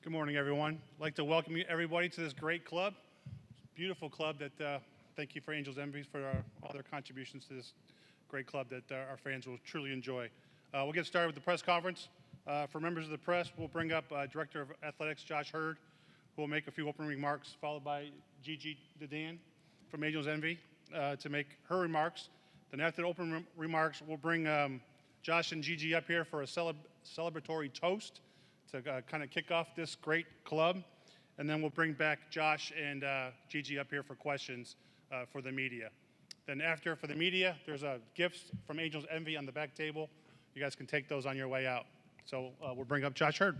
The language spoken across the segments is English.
Good morning, everyone. I'd like to welcome everybody to this great club. Beautiful club that thank you for Angels Envy for all their contributions to this great club that our fans will truly enjoy. We'll get started with the press conference. For members of the press, we'll bring up Director of Athletics Josh Heird, who will make a few opening remarks, followed by Gigi Dadan from Angels Envy to make her remarks. Then after the opening remarks, we'll bring Josh and Gigi up here for a celebratory toast to kind of kick off this great club. And then we'll bring back Josh and Gigi up here for questions for the media. Then after, for the media, there's gifts from Angels Envy on the back table. You guys can take those on your way out. So we'll bring up Josh Heird.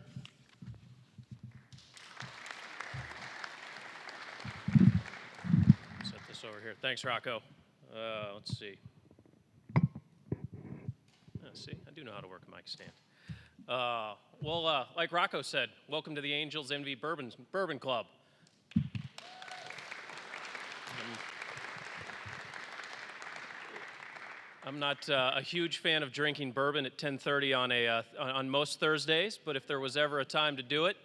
Set this over here. Thanks, Rocco. Let's see. I do know how to work a mic stand. Like Rocco said, welcome to the Angels Envy Bourbon Club. I'm not a huge fan of drinking bourbon at 10:30 on most Thursdays, but if there was ever a time to do it,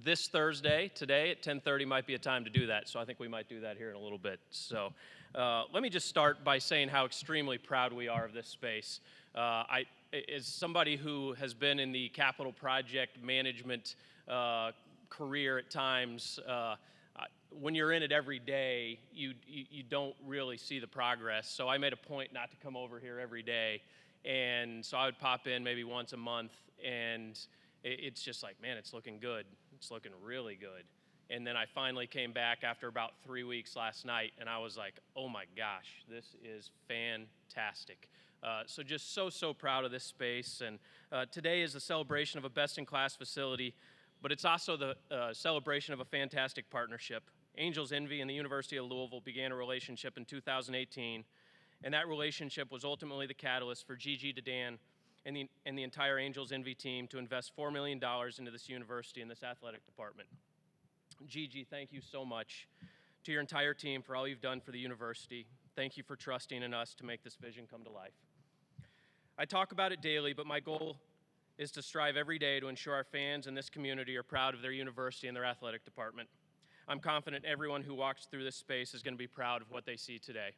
this Thursday, today at 10:30 might be a time to do that. So I think we might do that here in a little bit. So let me just start by saying how extremely proud we are of this space. As somebody who has been in the capital project management career at times, when you're in it every day, you don't really see the progress. So I made a point not to come over here every day. And so I would pop in maybe once a month, and it's just like, man, it's looking good. It's looking really good. And then I finally came back after about 3 weeks last night, and I was like, oh my gosh, this is fantastic. So just so proud of this space. And today is a celebration of a best-in-class facility, but it's also the celebration of a fantastic partnership. Angels Envy and the University of Louisville began a relationship in 2018, and that relationship was ultimately the catalyst for Gigi Dadan and the entire Angels Envy team to invest $4 million into this university and this athletic department. Gigi, thank you so much to your entire team for all you've done for the university. Thank you for trusting in us to make this vision come to life. I talk about it daily, but my goal is to strive every day to ensure our fans and this community are proud of their university and their athletic department. I'm confident everyone who walks through this space is going to be proud of what they see today.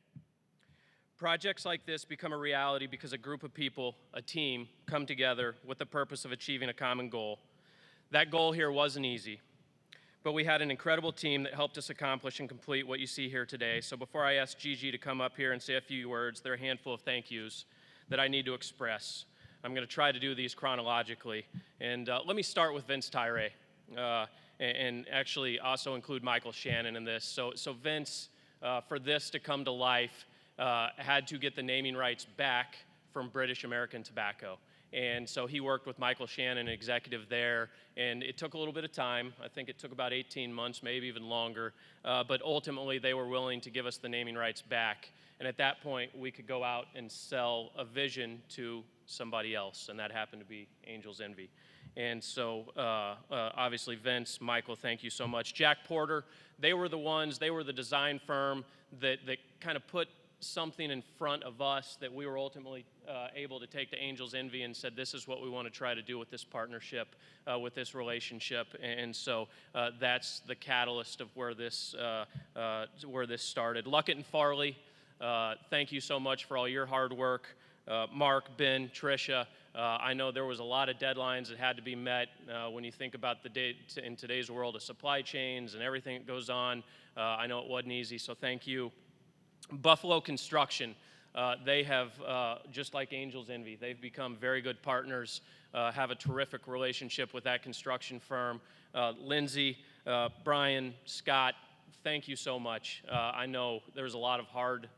Projects like this become a reality because a group of people, a team, come together with the purpose of achieving a common goal. That goal here wasn't easy, but we had an incredible team that helped us accomplish and complete what you see here today. So before I ask Gigi to come up here and say a few words, there are a handful of thank yous that I need to express. I'm going to try to do these chronologically. And let me start with Vince Tyre, and actually also include Michael Shannon in this. So Vince, for this to come to life, had to get the naming rights back from British American Tobacco. And so he worked with Michael Shannon, an executive there, and it took a little bit of time. I think it took about 18 months, maybe even longer, but ultimately they were willing to give us the naming rights back. And at that point, we could go out and sell a vision to somebody else, and that happened to be Angels Envy. And so obviously Vince, Michael, thank you so much. Jack Porter, they were the design firm that kind of put something in front of us that we were ultimately able to take to Angels Envy and said, this is what we want to try to do with this partnership, with this relationship. And so that's the catalyst of where this started. Luckett and Farley, thank you so much for all your hard work. Mark, Ben, Tricia, I know there was a lot of deadlines that had to be met when you think about the day in today's world of supply chains and everything that goes on. I know it wasn't easy, so thank you. Buffalo Construction, they have, just like Angels Envy, they've become very good partners, have a terrific relationship with that construction firm. Lindsay, Brian, Scott, thank you so much. I know there's a lot of hard,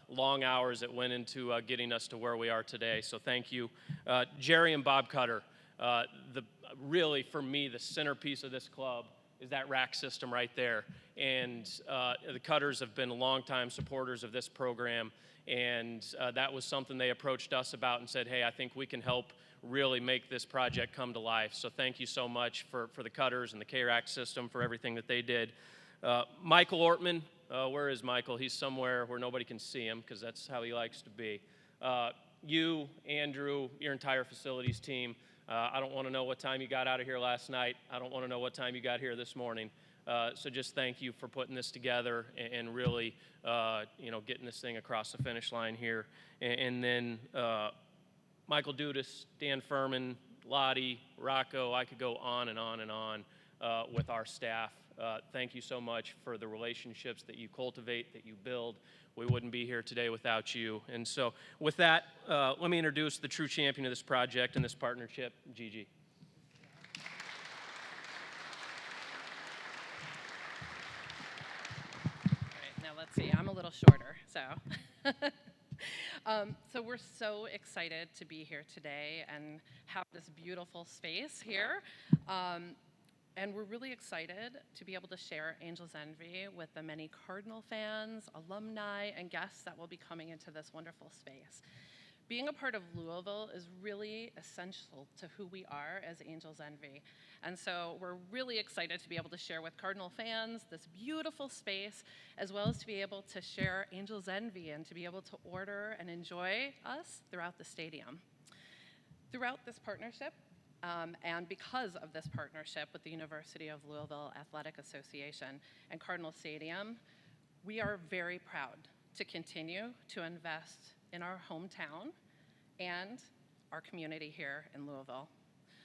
long hours that went into getting us to where we are today, so thank you. Jerry and Bob Cutter, really, for me, the centerpiece of this club is that rack system right there. And the Cutters have been longtime supporters of this program, and that was something they approached us about and said, hey, I think we can help really make this project come to life. So thank you so much for the Cutters and the K-Rack system for everything that they did. Michael Ortman, where is Michael? He's somewhere where nobody can see him because that's how he likes to be. You, Andrew, your entire facilities team, I don't want to know what time you got out of here last night. I don't want to know what time you got here this morning. So just thank you for putting this together and really, getting this thing across the finish line here. And then Michael Dudas, Dan Furman, Lottie, Rocco, I could go on and on and on with our staff. Thank you so much for the relationships that you cultivate, that you build. We wouldn't be here today without you. And so with that, let me introduce the true champion of this project and this partnership, Gigi. Now let's see, I'm a little shorter, so. So we're so excited to be here today and have this beautiful space here. And we're really excited to be able to share Angels Envy with the many Cardinal fans, alumni, and guests that will be coming into this wonderful space. Being a part of Louisville is really essential to who we are as Angels Envy. And so we're really excited to be able to share with Cardinal fans this beautiful space, as well as to be able to share Angels Envy and to be able to order and enjoy us throughout the stadium. Throughout this partnership, and because of this partnership with the University of Louisville Athletic Association and Cardinal Stadium, we are very proud to continue to invest in our hometown and our community here in Louisville.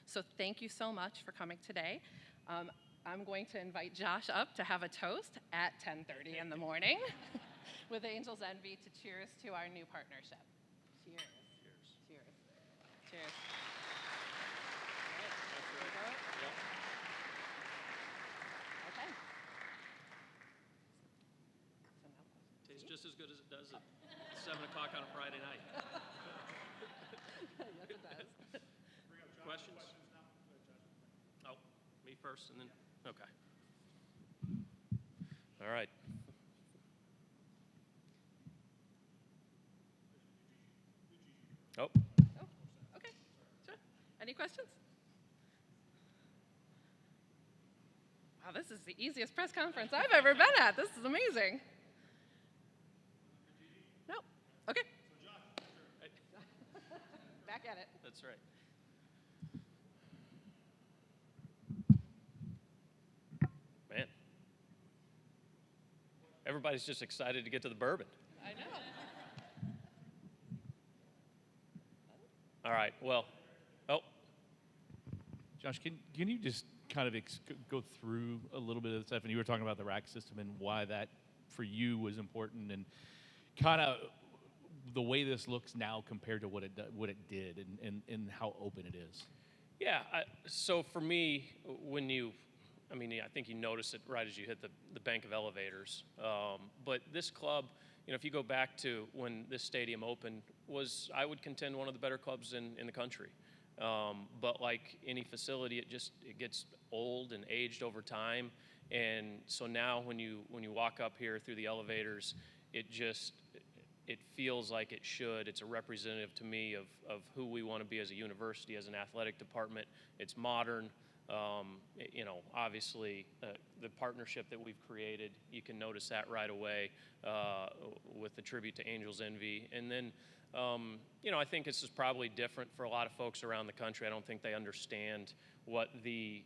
So thank you so much for coming today. I'm going to invite Josh up to have a toast at 10:30 in the morning with Angels Envy to cheers to our new partnership. Cheers. Cheers. Cheers. Cheers. Okay. Tastes just as good as it does at 7 o'clock on a Friday night. Yes, it does. Questions? Oh, me first and then, okay. All right. Oh, Oh, okay. Sure. Any questions? Wow, this is the easiest press conference I've ever been at. This is amazing. No. Okay. Back at it. that's right. Man. Everybody's just excited to get to the bourbon. I know. All right, well, oh, Josh, can you just kind of go through a little bit of the stuff? And you were talking about the rack system and why that for you was important, and kind of the way this looks now compared to what it did, and how open it is. yeah, so for me, I think you notice it right as you hit the bank of elevators. But this club, if you go back to when this stadium opened, was, I would contend, one of the better clubs in the country. But like any facility, it gets old and aged over time. And so now when you walk up here through the elevators, it feels like it should. It's a representative to me of who we want to be as a university, as an athletic department. It's modern. Obviously, the partnership that we've created, you can notice that right away with the tribute to Angels Envy. And then, I think this is probably different for a lot of folks around the country. I don't think they understand what the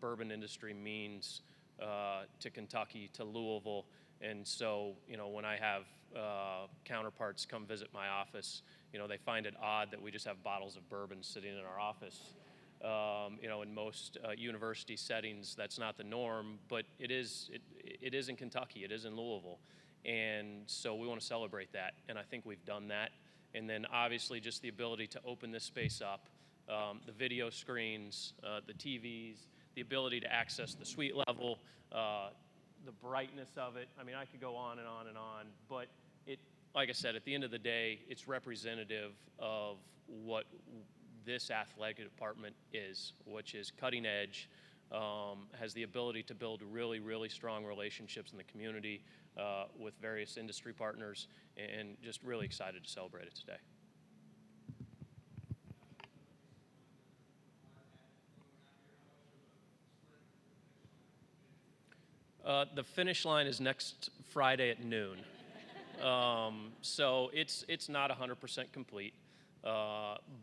bourbon industry means to Kentucky, to Louisville. And so, when I have counterparts come visit my office, they find it odd that we just have bottles of bourbon sitting in our office. In most university settings, that's not the norm, but it is in Kentucky, it is in Louisville. And so we want to celebrate that, and I think we've done that. And then obviously just the ability to open this space up, the video screens, the TVs, the ability to access the suite level, the brightness of it. I mean, I could go on and on and on, but like I said, at the end of the day, it's representative of what this athletic department is, which is cutting edge, has the ability to build really, really strong relationships in the community with various industry partners, and just really excited to celebrate it today. The finish line is next Friday at noon. So it's not 100% complete.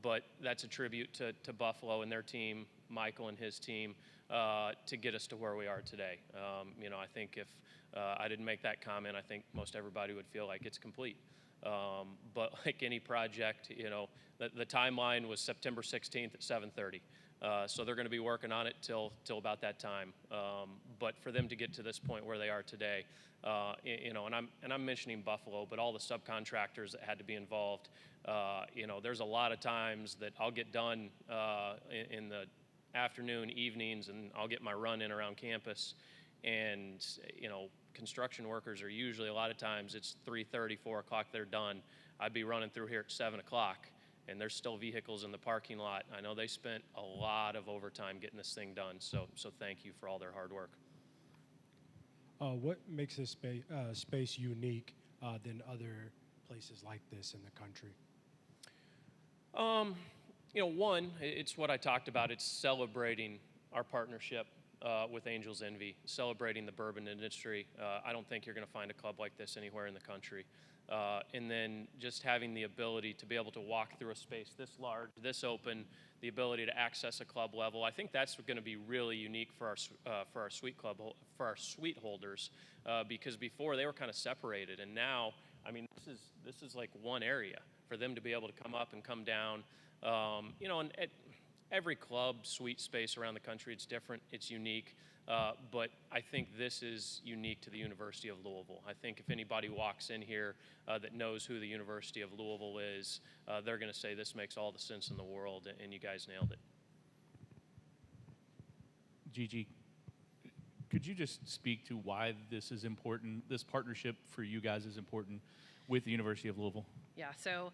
But that's a tribute to Buffalo and their team, Michael and his team, to get us to where we are today. I think if I didn't make that comment, I think most everybody would feel like it's complete. But like any project, the timeline was September 16th at 7:30. So they're going to be working on it till about that time. But for them to get to this point where they are today, and I'm mentioning Buffalo, but all the subcontractors that had to be involved. There's a lot of times that I'll get done in the afternoon, evenings, and I'll get my run in around campus. And construction workers are usually, a lot of times it's 3:30, 4 o'clock they're done. I'd be running through here at 7 o'clock. And there's still vehicles in the parking lot. I know they spent a lot of overtime getting this thing done, so thank you for all their hard work. What makes this space unique than other places like this in the country? One, it's what I talked about. It's celebrating our partnership with Angels Envy, celebrating the bourbon industry. I don't think you're going to find a club like this anywhere in the country. And then just having the ability to be able to walk through a space this large, this open, the ability to access a club level. I think that's going to be really unique for our suite club, for our suite holders, because before they were kind of separated, and now, I mean, this is like one area for them to be able to come up and come down. And at every club suite space around the country, it's different, it's unique. But I think this is unique to the University of Louisville. I think if anybody walks in here that knows who the University of Louisville is, they're going to say this makes all the sense in the world, and you guys nailed it. Gigi, could you just speak to why this is important, this partnership for you guys is important with the University of Louisville? Yeah, so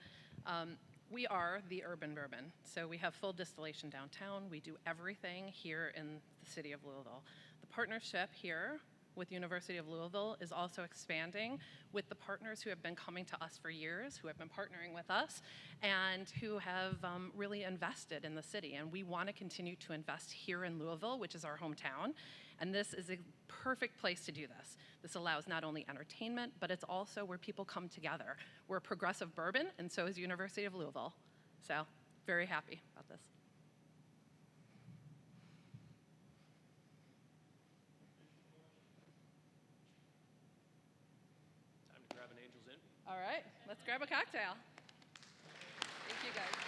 we are the urban bourbon. So we have full distillation downtown. We do everything here in the city of Louisville. The partnership here with University of Louisville is also expanding with the partners who have been coming to us for years, who have been partnering with us, and who have really invested in the city. And we want to continue to invest here in Louisville, which is our hometown. And this is a perfect place to do this. This allows not only entertainment, but it's also where people come together. We're a progressive bourbon, and so is University of Louisville. So very happy about this. Time to grab an Angel's Envy. All right, let's grab a cocktail. Thank you, guys.